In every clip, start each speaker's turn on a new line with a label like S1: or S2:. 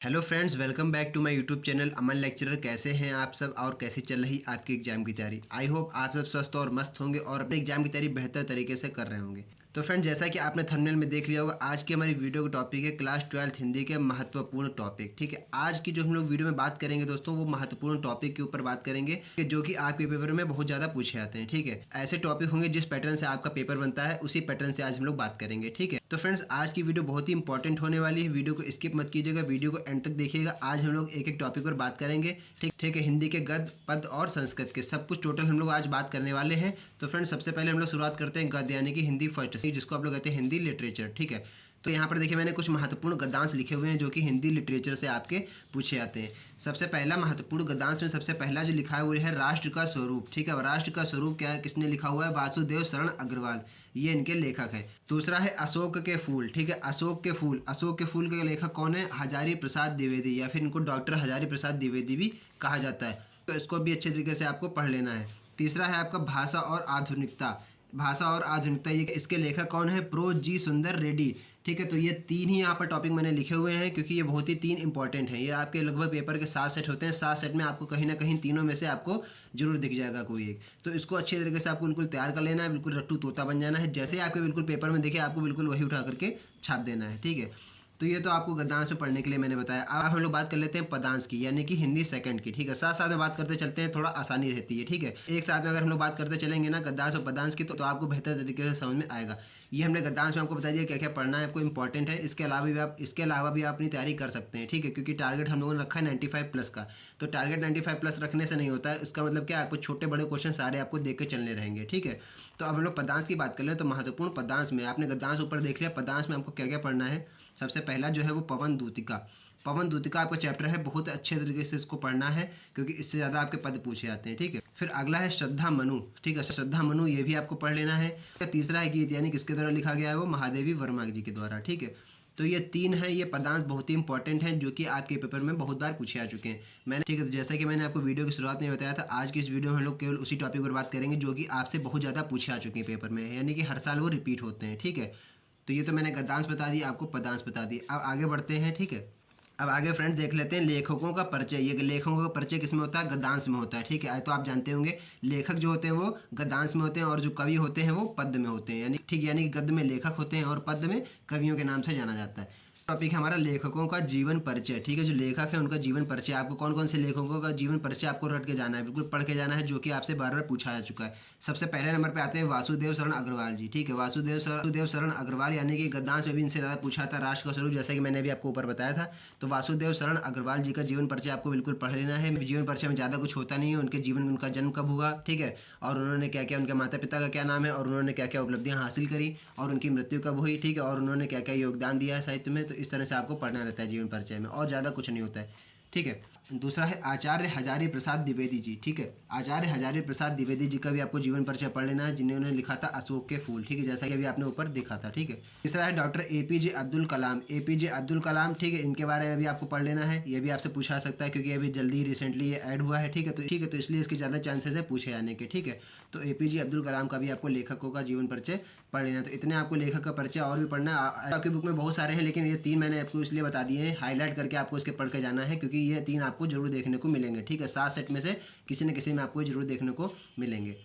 S1: Hello friends, welcome back to my YouTube channel Aman lecturer. कैसे हैं आप सब और कैसी चल रही आपकी एग्जाम की तैयारी। आई होप आप सब स्वस्थ और मस्त होंगे और अपने एग्जाम की तैयारी बेहतर तरीके से कर रहे होंगे। तो फ्रेंड्स, जैसा कि आपने थंबनेल में देख लिया होगा, आज की हमारी वीडियो का टॉपिक है क्लास 12th हिंदी के महत्वपूर्ण टॉपिक। ठीक है, आज की जो हम लोग वीडियो में बात करेंगे दोस्तों, वो महत्वपूर्ण टॉपिक के ऊपर बात करेंगे कि जो कि आपके पेपर में बहुत ज़्यादा पूछे जाते हैं। ठीक है, ऐसे टॉपिक होंगे जिस पैटर्न से आपका पेपर बनता है, उसी पैटर्न से आज हम लोग बात करेंगे। ठीक है, तो फ्रेंड्स, आज की वीडियो बहुत ही इंपॉर्टेंट होने वाली है। वीडियो को स्किप मत कीजिएगा, वीडियो को एंड तक देखिएगा। आज हम लोग एक एक टॉपिक पर बात करेंगे। ठीक है, हिंदी के गद्य, पद और संस्कृत के सब कुछ टोटल हम लोग आज बात करने वाले हैं। तो फ्रेंड्स, सबसे पहले हम लोग शुरुआत करते हैं गद्य यानी कि हिंदी फर्स्ट, जिसको आप लोग कहते हैं हिंदी लिटरेचर। ठीक है, तो यहाँ पर देखिए मैंने कुछ महत्वपूर्ण गद्यांश लिखे हुए हैं जो कि हिंदी लिटरेचर से आपके पूछे जाते हैं। सबसे पहला महत्वपूर्ण गद्यांश में सबसे पहला जो लिखा है वो है राष्ट्र का स्वरूप। ठीक है, राष्ट्र का स्वरूप क्या है, किसने लिखा हुआ है, वासुदेव शरण अग्रवाल, ये इनके लेखक है। दूसरा है अशोक के फूल। ठीक है, अशोक के फूल, अशोक के फूल के लेखक कौन है, हजारी प्रसाद द्विवेदी, या फिर इनको डॉक्टर हजारी प्रसाद द्विवेदी भी कहा जाता है। तो इसको भी अच्छे तरीके से आपको पढ़ लेना है। तीसरा है आपका भाषा और आधुनिकता। भाषा और आधुनिकता, ये इसके लेखक कौन है, प्रो जी सुंदर रेड्डी। ठीक है, तो ये तीन ही यहाँ पर टॉपिक मैंने लिखे हुए हैं क्योंकि ये बहुत ही तीन इंपॉर्टेंट हैं। ये आपके लगभग पेपर के 7 सेट होते हैं, 7 सेट में आपको कहीं ना कहीं तीनों में से आपको जरूर दिख जाएगा कोई एक। तो इसको अच्छे तरीके से आपको बिल्कुल तैयार कर लेना है, बिल्कुल रट्टू तोता बन जाना है। जैसे ही आपके बिल्कुल पेपर में दिखे आपको बिल्कुल वही उठा करके छाप देना है। ठीक है, तो ये तो आपको गद्यांश में पढ़ने के लिए मैंने बताया। अब हम लोग बात कर लेते हैं पदांश की, यानी कि हिंदी सेकंड की। ठीक है, साथ साथ में बात करते चलते हैं, थोड़ा आसानी रहती है। ठीक है, एक साथ में अगर हम लोग बात करते चलेंगे ना गद्यांश और पदांश की, तो आपको बेहतर तरीके से समझ में आएगा। ये हमने गद्यांश में आपको बता दिया क्या क्या पढ़ना है, आपको इंपॉर्टेंट है। इसके अलावा भी आप अपनी तैयारी कर सकते हैं। ठीक है, क्योंकि टारगेट हम लोगों ने रखा है 95+ का। तो टारगेट 95+ रखने से नहीं होता है, इसका मतलब क्या, आपको छोटे बड़े क्वेश्चन सारे आपको देख के चलने रहेंगे। ठीक है, तो अब हम लोग पदांश की बात कर ले तो महत्वपूर्ण पदांश में आपने गद्यांश ऊपर देख लिया, पदांश में आपको क्या क्या पढ़ना है। सबसे पहला जो है वो पवन दूतिका। पवन दूतिका आपका चैप्टर है, बहुत अच्छे तरीके से इसको पढ़ना है क्योंकि इससे ज़्यादा आपके पद पूछे जाते हैं। ठीक है, फिर अगला है श्रद्धा मनु। ठीक है, श्रद्धा मनु ये भी आपको पढ़ लेना है। तीसरा है गीत, यानी किसके द्वारा लिखा गया है, वो महादेवी वर्मा जी के द्वारा। ठीक है, तो ये तीन है, ये पदांश बहुत ही इंपॉर्टेंट हैं जो कि आपके पेपर में बहुत बार पूछे आ चुके हैं मैंने। ठीक है, तो जैसा कि मैंने आपको वीडियो की शुरुआत में बताया था, आज की इस वीडियो में हम लोग केवल उसी टॉपिक पर बात करेंगे जो कि आपसे बहुत ज़्यादा पूछे आ चुके हैं पेपर में, यानी कि हर साल वो रिपीट होते हैं। ठीक है, तो ये तो मैंने गद्यांश बता दिया, आपको पदांश बता दिया। अब आगे बढ़ते हैं। ठीक है, अब आगे फ्रेंड्स देख लेते हैं लेखकों का परिचय। ये लेखकों का परिचय किसमें होता है, गद्यांश में होता है। ठीक है, तो आप जानते होंगे लेखक जो होते हैं वो गद्यांश में होते हैं और जो कवि होते हैं वो पद्य में होते हैं। यानी कि गद्य में लेखक होते हैं और पद्य में कवियों के नाम से जाना जाता है। टॉपिक है हमारा लेखकों का जीवन परिचय। ठीक है, जो लेखक है उनका जीवन परिचय, आपको कौन कौन से लेखकों का जीवन परिचय आपको रट के जाना है, बिल्कुल पढ़ के जाना है, जो कि आपसे बार बार पूछा जा चुका है। सबसे पहले नंबर पे आते हैं वासुदेव शरण अग्रवाल जी। ठीक है, वासुदेव शरण अग्रवाल, यानी कि गद्यांश में भी इनसे ज़्यादा पूछा था, राष्ट्र का स्वरूप, जैसा कि मैंने भी आपको ऊपर बताया था। तो वासुदेव शरण अग्रवाल जी का जीवन परिचय आपको बिल्कुल पढ़ लेना है। जीवन परिचय में ज़्यादा कुछ होता नहीं है, उनके जीवन में उनका जन्म कब हुआ, ठीक है, और उन्होंने क्या क्या, उनके माता पिता का क्या नाम है, और उन्होंने क्या क्या उपलब्धियाँ हासिल करी, और उनकी मृत्यु कब हुई। ठीक है, और उन्होंने क्या क्या योगदान दिया है साहित्य में। तो इस तरह से आपको पढ़ना रहता है जीवन परिचय में, और ज़्यादा कुछ नहीं होता है। ठीक है, दूसरा है आचार्य हजारी प्रसाद द्विवेदी जी। ठीक है, आचार्य हजारी प्रसाद द्विवेदी जी का भी आपको जीवन परिचय पढ़ लेना है, जिन्होंने लिखा था अशोक के फूल। ठीक है, जैसा कि अभी आपने ऊपर देखा था। ठीक है, तीसरा है doctor APJ Abdul Kalam. APJ Abdul Kalam, ठीक है, इनके बारे में भी आपको पढ़ लेना है। ये भी आपसे पूछा सकता है क्योंकि अभी जल्दी रिसेंटली ये ऐड हुआ है। ठीक है, तो इसलिए इसके ज़्यादा चांसेस है पूछे जाने के। ठीक है, तो एपीजे अब्दुल कलाम का भी आपको लेखकों का जीवन परिचय पढ़ लेना। तो इतने आपको लेखक का परिचय और भी पढ़ना है। आपकी बुक में बहुत सारे हैं, लेकिन ये तीन मैंने आपको इसलिए बता दिए हैं, हाईलाइट करके आपको इसके पढ़ के जाना है क्योंकि ये तीन आपको जरूर देखने को मिलेंगे। ठीक है, 7 सेट में से किसी न किसी में आपको जरूर देखने को मिलेंगे।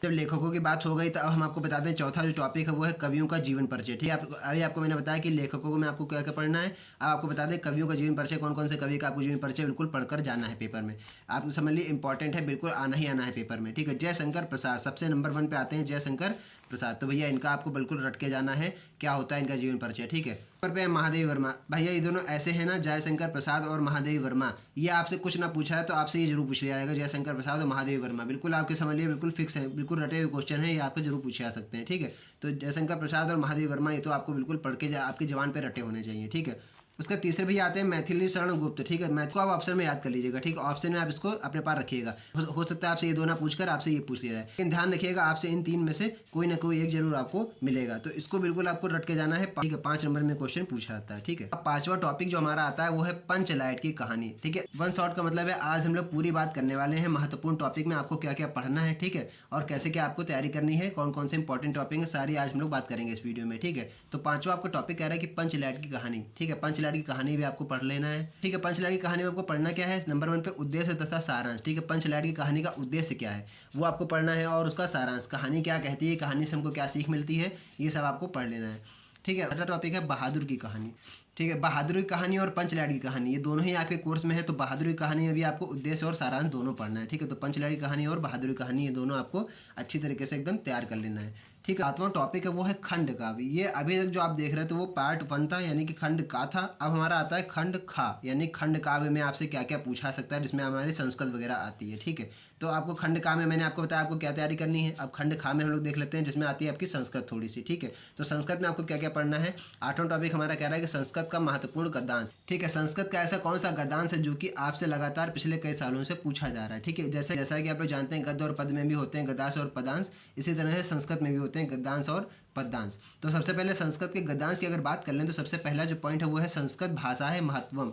S1: जब लेखकों की बात हो गई तो अब हम आपको बता दें चौथा जो टॉपिक है वो है कवियों का जीवन परिचय। ठीक है, अभी आपको मैंने बताया कि लेखकों को में आपको क्या क्या पढ़ना है। अब आपको बता दें कवियों का जीवन परिचय, कौन कौन से कवि का आपको जीवन परिचय बिल्कुल पढ़कर जाना है पेपर में। आपको समझ लीजिए इंपॉर्टेंट है, बिल्कुल आना ही आना है पेपर में। ठीक है, जयशंकर प्रसाद सबसे नंबर 1 पे आते हैं, जयशंकर प्रसाद। तो भैया इनका आपको बिल्कुल रट के जाना है, क्या होता है इनका जीवन परिचय। ठीक है, नंबर पे है महादेवी वर्मा। भैया ये दोनों ऐसे हैं ना, जयशंकर प्रसाद और महादेवी वर्मा, ये आपसे कुछ ना पूछा है तो आपसे ये जरूर पूछ लिया जाएगा, जयशंकर प्रसाद और महादेवी वर्मा, बिल्कुल आपके समझ लिए बिल्कुल फिक्स है, बिल्कुल रटे हुए क्वेश्चन है, ये आपको जरूर पूछे जा सकते हैं। ठीक है, तो जयशंकर प्रसाद और महादेवी वर्मा ये तो आपको बिल्कुल पढ़ के आपकी जवान पे रटे होने चाहिए। ठीक है, उसका तीसरे भी आते हैं मैथिली शरण गुप्त। ठीक है, मैथ को आप ऑप्शन में याद कर लीजिएगा। ठीक है, ऑप्शन में आप इसको अपने पास रखिएगा, हो सकता है आपसे ये दो ना पूछकर आपसे ये पूछ लिया जाए, लेकिन ध्यान रखिएगा आपसे इन तीन में से कोई ना कोई एक जरूर आपको मिलेगा, तो इसको बिल्कुल आपको रट के जाना है। ठीक है, 5 नंबर में क्वेश्चन पूछा जाता है। ठीक है, अब पांचवा टॉपिक जो हमारा आता है वो है पंचलाइट की कहानी। ठीक है, वन शॉट का मतलब है आज हम लोग पूरी बात करने वाले हैं महत्वपूर्ण टॉपिक में, आपको क्या क्या पढ़ना है। ठीक है, और कैसे क्या आपको तैयारी करनी है, कौन कौन से इंपॉर्टेंट टॉपिक है, सारी आज हम लोग बात करेंगे इस वीडियो में। ठीक है, तो पांचवा आपको टॉपिक कह रहा है कि पंचलाइट की कहानी। ठीक है, पंचलाइट पंचलाट की कहानी भी आपको पढ़ लेना है। ठीक है, पंचलाट की कहानी में आपको पढ़ना क्या है, नंबर 1 पे उद्देश्य तथा सारांश। ठीक है, पंचलाट की कहानी का उद्देश्य क्या है वो आपको पढ़ना है, और उसका सारांश, कहानी क्या कहती है, कहानी से हमको क्या सीख मिलती है, ये सब आपको पढ़ लेना है। ठीक है, अगला टॉपिक है बहादुर की कहानी। ठीक है, बहादुर की कहानी और पंचलाट की कहानी ये दोनों ही आपके कोर्स में है, तो बहादुर की कहानी में भी आपको उद्देश्य और सारांश दोनों पढ़ना है। ठीक है, तो पंचलाट की कहानी और बहादुर की कहानी ये दोनों आपको अच्छी तरीके से एकदम तैयार कर लेना है। ठीक है, 7वां टॉपिक है वो है खंड काव्य। ये अभी तक जो आप देख रहे थे वो पार्ट 1 था, यानी कि खंड का था। अब हमारा आता है खंड खा, यानी खंड काव्य में आपसे क्या क्या पूछा सकता है, जिसमें हमारी संस्कृत वगैरह आती है। ठीक है, तो आपको खंड का में मैंने आपको बताया आपको क्या तैयारी करनी है। अब खंड खा में हम लोग देख लेते हैं, जिसमें आती है आपकी संस्कृत थोड़ी सी। ठीक है, तो संस्कृत में आपको क्या क्या पढ़ना है। 8वां टॉपिक हमारा कह रहा है कि संस्कृत का महत्वपूर्ण गद्यांश। ठीक है, संस्कृत का ऐसा कौन सा गद्यांश है जो कि आपसे लगातार पिछले कई सालों से पूछा जा रहा है। ठीक है, जैसा जैसा कि आप लोग जानते हैं गद्य और पद में भी होते हैं गद्यांश और पदांश, इसी तरह से संस्कृत में भी होते हैं गद्यांश और पद्यांश। तो सबसे पहले संस्कृत के गद्यांश की अगर बात कर लें तो सबसे पहला जो पॉइंट है वो है संस्कृत भाषा है महत्वम।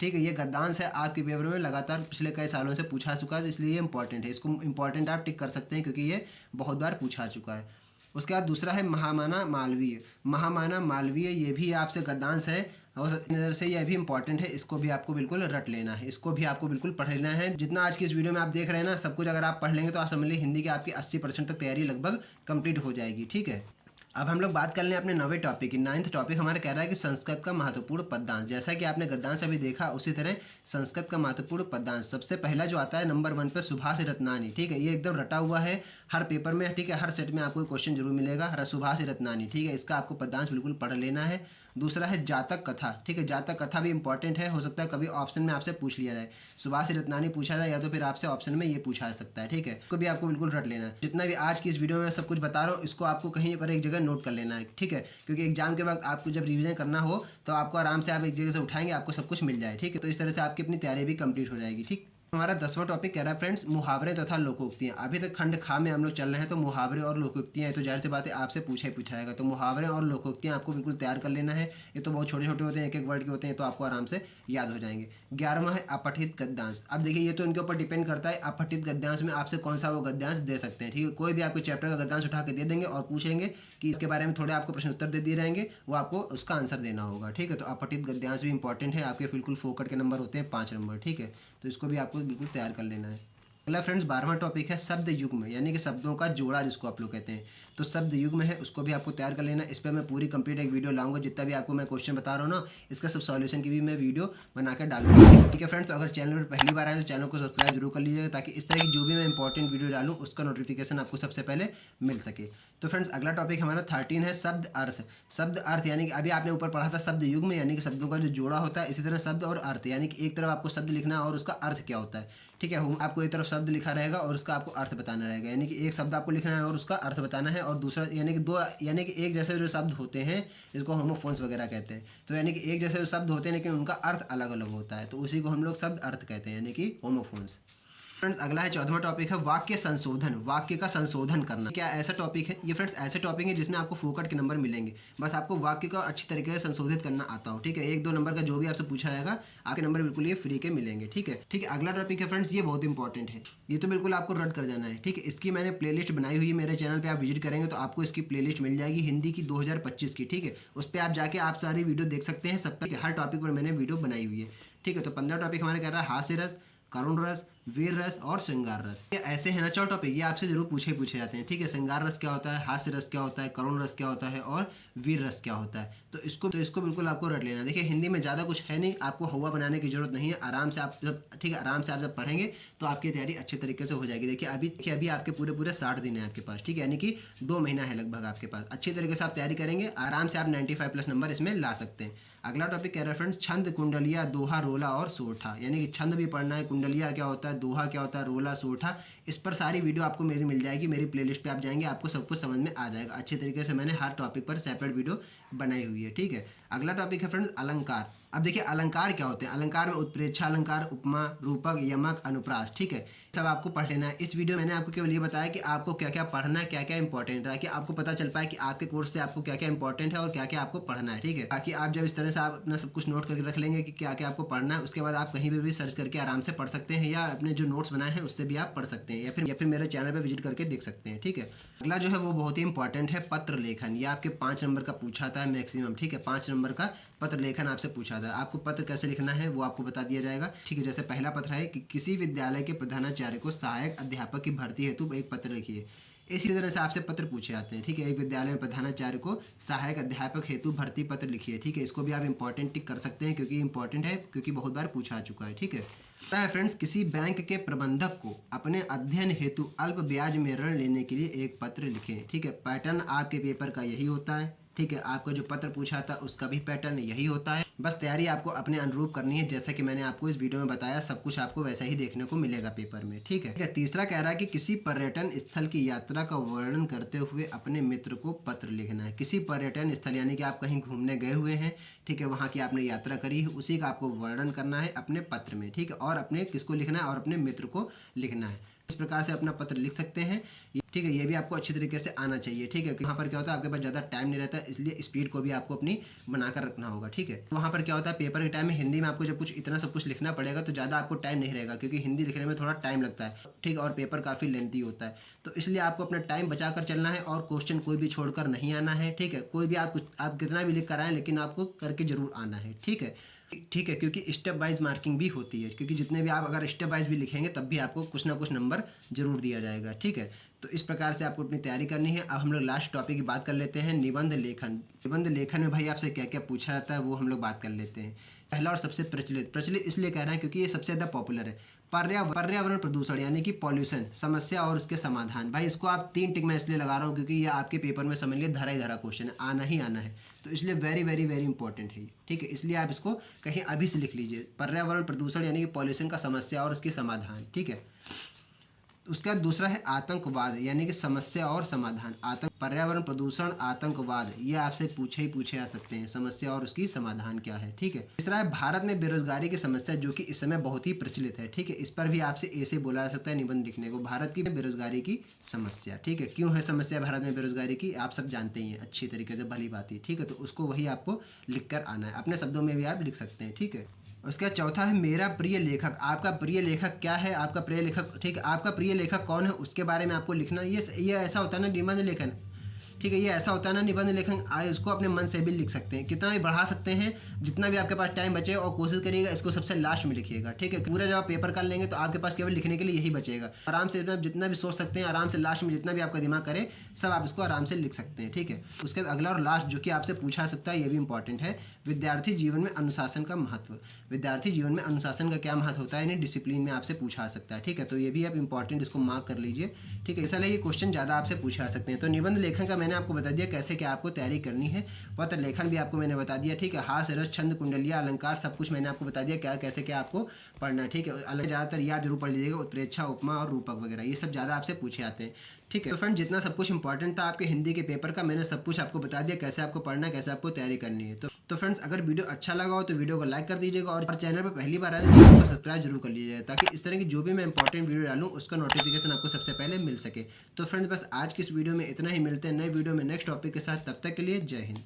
S1: ठीक है, ये गद्यांश है आपके पेपर में लगातार पिछले कई सालों से पूछा चुका है, इसलिए ये इंपॉर्टेंट है। इसको इंपॉर्टेंट आप टिक कर सकते हैं क्योंकि ये बहुत बार पूछा चुका है। उसके बाद दूसरा है महामाना मालवीय। महामाना मालवीय ये भी आपसे गद्यांश है, और इस नज़र से यह भी इंपॉर्टेंट है, इसको भी आपको बिल्कुल रट लेना है, इसको भी आपको बिल्कुल पढ़ लेना है। जितना आज की इस वीडियो में आप देख रहे हैं ना, सब कुछ अगर आप पढ़ लेंगे तो आप समझ लीजिए हिंदी की आपकी 80% तक तैयारी लगभग कंप्लीट हो जाएगी। ठीक है, अब हम लोग बात कर लें अपने 9वें टॉपिक की। 9th टॉपिक हमारा कह रहा है कि संस्कृत का महत्वपूर्ण पद्यांश। जैसा कि आपने गद्यांश अभी देखा, उसी तरह संस्कृत का महत्वपूर्ण पद्यांश सबसे पहला जो आता है नंबर 1 पे सुभाष रत्नानी। ठीक है, ये एकदम रटा हुआ है हर पेपर में। ठीक है, हर सेट में आपको क्वेश्चन जरूर मिलेगा, सुभाष रत्नानी। ठीक है, इसका आपको पद्यांश बिल्कुल पढ़ लेना है। दूसरा है जातक कथा। ठीक है, जातक कथा भी इंपॉर्टेंट है, हो सकता है कभी ऑप्शन में आपसे पूछ लिया जाए, सुभाष रत्नानी पूछा जाए या तो फिर आपसे ऑप्शन में ये पूछा जा सकता है। ठीक है, इसको भी आपको बिल्कुल रट लेना है। जितना भी आज की इस वीडियो में सब कुछ बता रहा हूँ, इसको आपको कहीं पर एक जगह नोट कर लेना है। ठीक है, क्योंकि एग्जाम के वक्त आपको जब रिवीजन करना हो तो आपको आराम से आप एक जगह से उठाएंगे, आपको सब कुछ मिल जाए। ठीक है, तो इस तरह से आपकी अपनी तैयारी भी कंप्लीट हो जाएगी। ठीक, हमारा 10वां टॉपिक कह रहा है फ्रेंड्स मुहावरे तथा लोकोक्तियाँ। अभी तक खंड खा में हम लोग चल रहे हैं, तो मुहावरे और लोकोक्तियाँ तो जाहिर सी बात है आपसे पूछा ही पूछाएगा, तो मुहावरे और लोकोक्तियाँ आपको बिल्कुल तैयार कर लेना है। ये तो बहुत छोटे छोटे होते हैं, एक एक वर्ड के होते हैं, तो आपको आराम से याद हो जाएंगे। 11वां है अपठित गद्यांश। अब देखिए ये तो इनके ऊपर डिपेंड करता है, अपठित गद्यांश में आपसे कौन सा वो गद्यांश दे सकते हैं। ठीक है, कोई भी आपको चैप्टर का गद्यांश उठा के दे देंगे और पूछेंगे कि इसके बारे में थोड़े आपको प्रश्न उत्तर दे दिए रहेंगे, वो आपको उसका आंसर देना होगा। ठीक है, तो अपठित गद्यांश भी इंपॉर्टेंट है, आपके बिल्कुल फोकट के नंबर होते हैं 5 नंबर। ठीक है, तो इसको भी आपको बिल्कुल तैयार कर लेना है। अगला फ्रेंड्स 12वां टॉपिक है शब्द युग्म, यानी कि शब्दों का जोड़ा जिसको आप लोग कहते हैं, तो शब्द युग्म है, उसको भी आपको तैयार कर लेना। इस पर मैं पूरी कंप्लीट एक वीडियो लाऊंगा, जितना भी आपको मैं क्वेश्चन बता रहा हूँ ना, इसका सब सॉल्यूशन की भी मैं वीडियो बना कर डालूंगा। ठीक है फ्रेंड्स, तो अगर चैनल पर पहली बार आए तो चैनल को सब्सक्राइब जरूर कर लीजिएगा, ताकि इस तरह की जो भी मैं इंपॉर्टेंट वीडियो डालूँ उसका नोटिफिकेशन आपको सबसे पहले मिल सके। तो फ्रेंड्स अगला टॉपिक हमारा 13 है शब्द अर्थ। शब्द अर्थ यानी कि अभी आपने ऊपर पढ़ा था शब्द युग्म, यानी कि शब्दों का जो जोड़ा होता है, इसी तरह शब्द और अर्थ, यानी कि एक तरफ आपको शब्द लिखना है और उसका अर्थ क्या होता है। ठीक है, आपको एक तरफ शब्द लिखा रहेगा और उसका आपको अर्थ बताना रहेगा, यानी कि एक शब्द आपको लिखना है और उसका अर्थ बताना है, और दूसरा यानी कि दो, यानी कि एक जैसे जो शब्द होते हैं जिसको होमोफोन्स वगैरह कहते हैं, तो यानी कि एक जैसे जो शब्द होते हैं लेकिन उनका अर्थ अलग अलग होता है, तो उसी को हम लोग शब्द अर्थ कहते हैं, यानी कि होमोफोन्स। फ्रेंड्स अगला है 14वां टॉपिक है वाक्य संशोधन। वाक्य का संशोधन करना क्या ऐसा टॉपिक है ये फ्रेंड्स, ऐसे टॉपिक है जिसमें आपको फोकट के नंबर मिलेंगे, बस आपको वाक्य को अच्छी तरीके से संशोधित करना आता हो। ठीक है, 1-2 नंबर का जो भी आपसे पूछा जाएगा, आपके नंबर बिल्कुल ये फ्री के मिलेंगे। ठीक है, ठीक है, अगला टॉपिक है फ्रेंड्स, ये बहुत इंपॉर्टेंट है, ये तो बिल्कुल आपको रट कर जाना है। ठीक है, इसकी मैंने प्लेलिस्ट बनाई हुई है मेरे चैनल पर, आप विजिट करेंगे तो आपको इसकी प्लेलिस्ट मिल जाएगी हिंदी की 2025 की। ठीक है, उस पर आप जाके आप सारी वीडियो देख सकते हैं, सब हर टॉपिक पर मैंने वीडियो बनाई हुई है। ठीक है, तो 15 टॉपिक हमारे कह रहा है हास्य रस, करुण रस, वीर रस और श्रृंगार रस। ये ऐसे हैं ना 4 टॉपिक, ये आपसे जरूर पूछे जाते हैं। ठीक है, श्रृंगार रस क्या होता है, हास्य रस क्या होता है, करुण रस क्या होता है और वीर रस क्या होता है, तो इसको बिल्कुल आपको रट लेना। देखिए हिंदी में ज़्यादा कुछ है नहीं, आपको हुआ बनाने की जरूरत नहीं है, आराम से आप जब ठीक है आराम से आप जब पढ़ेंगे तो आपकी तैयारी अच्छे तरीके से हो जाएगी। देखिए अभी आपके पूरे 60 दिन है आपके पास। ठीक है, यानी कि 2 महीना है लगभग आपके पास, अच्छी तरीके से आप तैयारी करेंगे, आराम से आप 95+ नंबर इसमें ला सकते हैं। अगला टॉपिक कह रहा है फ्रेंड्स छंद, कुंडलिया, दोहा, रोला और सोठा, यानी कि छंद भी पढ़ना है, कुंडलिया क्या होता है, दोहा क्या होता है, रोला, सोठा, इस पर सारी वीडियो आपको मेरी मिल जाएगी, मेरी प्लेलिस्ट पे आप जाएंगे, आपको सब कुछ समझ में आ जाएगा। अच्छे तरीके से मैंने हर टॉपिक पर सेपरेट वीडियो बनाई हुई है। ठीक है, अगला टॉपिक है फ्रेंड्स अलंकार। अब देखिए अलंकार क्या होते हैं, अलंकार में उत्प्रेक्षा अलंकार, उपमा, रूपक, यमक, अनुप्रास। ठीक है, सब आपको पढ़ लेना है। इस वीडियो में मैंने आपको केवल ये बताया कि आपको क्या क्या पढ़ना है, क्या क्या इंपॉर्टेंट है, कि आपको पता चल पाए कि आपके कोर्स से आपको क्या क्या इंपॉर्टेंट है और क्या क्या आपको पढ़ना है। ठीक है, ताकि आप जब इस तरह से आप अपना सब कुछ नोट करके रख लेंगे कि क्या क्या आपको पढ़ना है, उसके बाद आप कहीं भी सर्च करके आराम से पढ़ सकते हैं, या अपने जो नोट्स बनाए हैं उससे भी आप पढ़ सकते हैं, या फिर मेरे चैनल पर विजिट करके देख सकते हैं। ठीक है, अगला जो है वो बहुत ही इंपॉर्टेंट है पत्र लेखन। ये आपके 5 नंबर का पूछा था मैक्सिमम। ठीक है, 5 नंबर का पत्र लेखन आपसे पूछा था। आपको पत्र कैसे लिखना है वो आपको बता दिया जाएगा, ठीक है। जैसे पहला पत्र है कि किसी विद्यालय के प्रधानाचार्य को सहायक अध्यापक की भर्ती हेतु एक पत्र लिखिए। इसी तरह से आपसे पत्र पूछे जाते हैं, ठीक है। एक विद्यालय में प्रधानाचार्य को सहायक अध्यापक हेतु भर्ती पत्र लिखिए, ठीक है। इसको भी आप इंपॉर्टेंट टिक कर सकते हैं क्योंकि इंपॉर्टेंट है, क्योंकि बहुत बार पूछा आ चुका है, ठीक है। फ्रेंड्स, किसी बैंक के प्रबंधक को अपने अध्ययन हेतु अल्प ब्याज में ऋण लेने के लिए एक पत्र लिखें, ठीक है। पैटर्न आपके पेपर का यही होता है, ठीक है। आपको जो पत्र पूछा था उसका भी पैटर्न यही होता है। बस तैयारी आपको अपने अनुरूप करनी है, जैसा कि मैंने आपको इस वीडियो में बताया, सब कुछ आपको वैसा ही देखने को मिलेगा पेपर में, ठीक है। तीसरा कह रहा है कि किसी पर्यटन स्थल की यात्रा का वर्णन करते हुए अपने मित्र को पत्र लिखना है। किसी पर्यटन स्थल यानी कि आप कहीं घूमने गए हुए हैं, ठीक है, वहाँ की आपने यात्रा करी है, उसी का आपको वर्णन करना है अपने पत्र में, ठीक है। और अपने किसको लिखना है, और अपने मित्र को लिखना है। इस प्रकार से अपना पत्र लिख सकते हैं, ठीक है। ये भी आपको अच्छी तरीके से आना चाहिए, ठीक है। वहाँ पर क्या होता है, आपके पास ज़्यादा टाइम नहीं रहता, इसलिए स्पीड को भी आपको अपनी बनाकर रखना होगा, ठीक है। वहाँ पर क्या होता है, पेपर के टाइम में हिंदी में आपको जब कुछ इतना सब कुछ लिखना पड़ेगा तो ज़्यादा आपको टाइम नहीं रहेगा, क्योंकि हिंदी लिखने में थोड़ा टाइम लगता है, ठीक है। और पेपर काफ़ी लेंथी होता है, तो इसलिए आपको अपना टाइम बचा कर चलना है और क्वेश्चन कोई भी छोड़कर नहीं आना है, ठीक है। कोई भी आप कितना भी लिख कर आएँ, लेकिन आपको करके ज़रूर आना है, ठीक है, ठीक है। क्योंकि स्टेप वाइज मार्किंग भी होती है, क्योंकि जितने भी आप अगर स्टेप वाइज भी लिखेंगे तब भी आपको कुछ ना कुछ नंबर जरूर दिया जाएगा, ठीक है। तो इस प्रकार से आपको अपनी तैयारी करनी है। अब हम लोग लास्ट टॉपिक की बात कर लेते हैं, निबंध लेखन। निबंध लेखन में भाई आपसे क्या क्या पूछा जाता है वो हम लोग बात कर लेते हैं। पहला और सबसे प्रचलित इसलिए कह रहे हैं क्योंकि ये सबसे ज़्यादा पॉपुलर है, पर्यावरण प्रदूषण यानी कि पॉल्यूशन, समस्या और उसके समाधान। भाई इसको आप 3 टिक मैं इसलिए लगा रहा हूँ क्योंकि ये आपके पेपर में समझ लिए धरा ही धरा क्वेश्चन है, आना ही आना है, तो इसलिए वेरी वेरी वेरी इंपॉर्टेंट है, ठीक है। इसलिए आप इसको कहीं अभी से लिख लीजिए, पर्यावरण प्रदूषण यानी कि पॉल्यूशन का समस्या और उसकी समाधान, ठीक है। उसका दूसरा है आतंकवाद यानी कि समस्या और समाधान। पर्यावरण प्रदूषण, आतंकवाद, ये आपसे पूछे आ सकते हैं, समस्या और उसकी समाधान क्या है, ठीक है। तीसरा है भारत में बेरोजगारी की समस्या, जो कि इस समय बहुत ही प्रचलित है, ठीक है। इस पर भी आपसे ऐसे बोला जा सकता है निबंध लिखने को, भारत की बेरोजगारी की समस्या, ठीक है। क्यों है समस्या भारत में बेरोजगारी की, आप सब जानते ही हैं अच्छी तरीके से, भली बात ही, ठीक है। तो उसको वही आपको लिख कर आना है, अपने शब्दों में भी आप लिख सकते हैं, ठीक है। उसका चौथा है मेरा प्रिय लेखक। आपका प्रिय लेखक क्या है, आपका प्रिय लेखक, ठीक है, आपका प्रिय लेखक कौन है उसके बारे में आपको लिखना। ये ऐसा होता है ना निबंध लेखन, ठीक है, ये ऐसा होता है ना निबंध लेखन, इसको अपने मन से भी लिख सकते हैं, कितना भी बढ़ा सकते हैं, जितना भी आपके पास टाइम बचे, और कोशिश करिएगा इसको सबसे लास्ट में लिखिएगा, ठीक है। पूरा जब आप पेपर कर लेंगे तो आपके पास केवल लिखने के लिए यही बचेगा। आराम से जितना भी सोच सकते हैं, आराम से लास्ट में जितना भी आपका दिमाग करे सब आप इसको आराम से लिख सकते हैं, ठीक है। उसके बाद अगला और लास्ट जो कि आपसे पूछा सकता है, ये भी इंपॉर्टेंट है, विद्यार्थी जीवन में अनुशासन का महत्व। विद्यार्थी जीवन में अनुशासन का क्या महत्व होता है, यानी डिसिप्लिन में आपसे पूछा आ सकता है, ठीक है। तो ये भी आप इंपॉर्टेंट इसको मार्क कर लीजिए, ठीक है। ऐसा ये क्वेश्चन ज़्यादा आपसे पूछा आ सकते हैं। तो निबंध लेखन का मैंने आपको बता दिया कैसे क्या आपको तैयारी करनी है, पत्र लेखन भी आपको मैंने बता दिया, ठीक है। हास्य रस छंद कुंडलिया अलंकार सब कुछ मैंने आपको बता दिया क्या कैसे क्या आपको पढ़ना है, ठीक है। ज़्यादातर ये आप जरूर पढ़ लीजिएगा, उत्प्रेक्षा, उपमा और रूपक वगैरह, ये सब ज़्यादा आपसे पूछे आते हैं, ठीक है। तो फ्रेंड, जितना सब कुछ इंपॉर्टेंट था आपके हिंदी के पेपर का, मैंने सब कुछ आपको बता दिया कैसे आपको पढ़ना है, कैसे आपको तैयारी करनी है। तो फ्रेंड्स, अगर वीडियो अच्छा लगा हो तो वीडियो को लाइक कर दीजिएगा, और चैनल पर पहली बार आए तो चैनल को सब्सक्राइब जरूर कर लीजिएगा, ताकि इस तरह की जो भी मैं इंपॉर्टेंट वीडियो डालूँ उसका नोटिफिकेशन आपको सबसे पहले मिल सके। तो फ्रेंड्स, बस आज की इस वीडियो में इतना ही, मिलते हैं नए वीडियो में नेक्स्ट टॉपिक के साथ, तब तक के लिए जय हिंद।